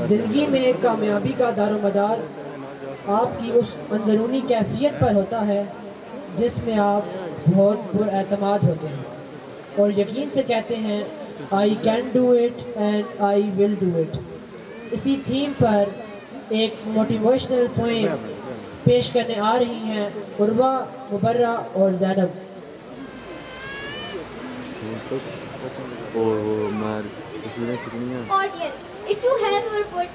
ज़िंदगी में कामयाबी का दारोमदार आपकी उस अंदरूनी कैफियत पर होता है जिसमें आप बहुत पुरएतमाद होते हैं और यकीन से कहते हैं I can do it and I will do it. इसी थीम पर एक मोटिवेशनल पोएम पेश करने आ रही हैं उर्वा, मुबर्रा और Zainab. Audience, if you have ever put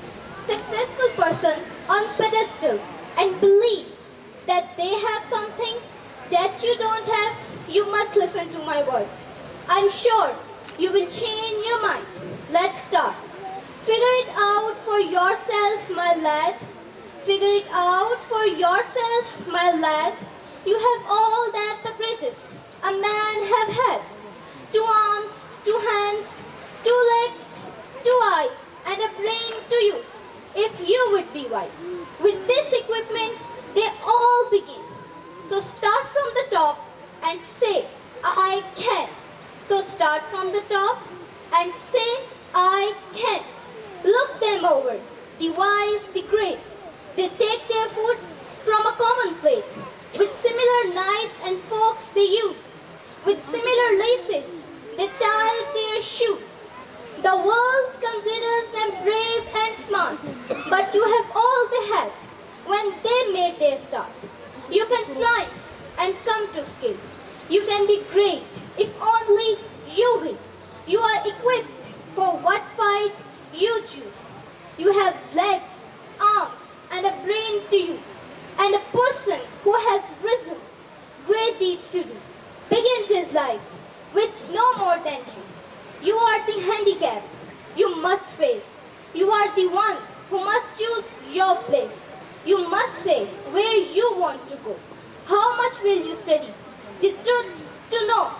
successful person on pedestal and believe that they have something that you don't have, you must listen to my words. I'm sure you will change your mind. Let's start. Figure it out for yourself, my lad. Figure it out for yourself, my lad. You have all that the greatest a man have had. 2 arms, 2 hands, 2 legs, 2 eyes, and a brain to use, if you would be wise. With this equipment, they all begin. So start from the top and say, I can. So start from the top and say, I can. Look them over, the wise, the great. They take their food from a common plate. With similar knives and forks they use. With similar laces, they tie their shoes. The world considers them brave and smart, but you have all they had when they made their start. You can triumph and come to skill. You can be great if only you will. You are equipped for what fight you choose. You have legs, arms, and a brain to use, and a person who has risen great deeds to do begins his life with no more tension. You are the handicap you must face. You are the one who must choose your place. You must say where you want to go. How much will you study? The truth to know.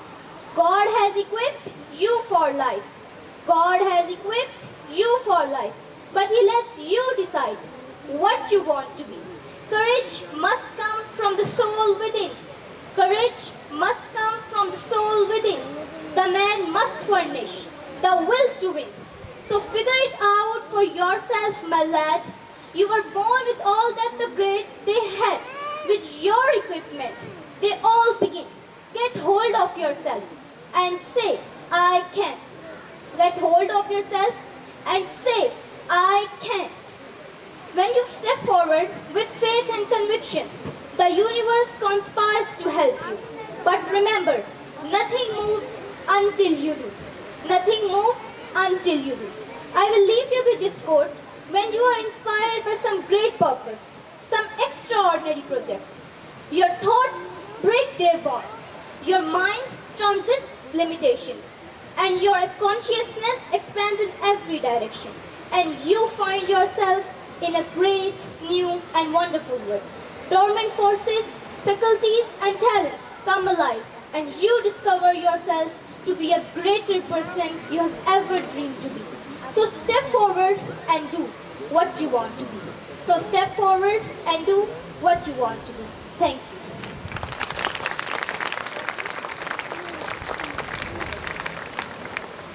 God has equipped you for life. God has equipped you for life. But He lets you decide what you want to be. Courage must come from the soul within. Courage must come from the soul within. The man must furnish the will to win. So figure it out for yourself, my lad. You were born with all that the great they had. With your equipment, they all begin. Get hold of yourself and say, I can. Get hold of yourself and say, I can. When you step forward with faith and conviction, the universe conspires to help you. But remember, nothing moves until you do. Nothing moves until you do. I will leave you with this quote. When you are inspired by some great purpose, some extraordinary projects, your thoughts break their bonds. Your mind transcends limitations. And your consciousness expands in every direction. And you find yourself in a great, new and wonderful world. Dormant forces, faculties and talents come alive and you discover yourself to be a greater person you have ever dreamed to be. So step forward and do what you want to be. So step forward and do what you want to be. Thank you.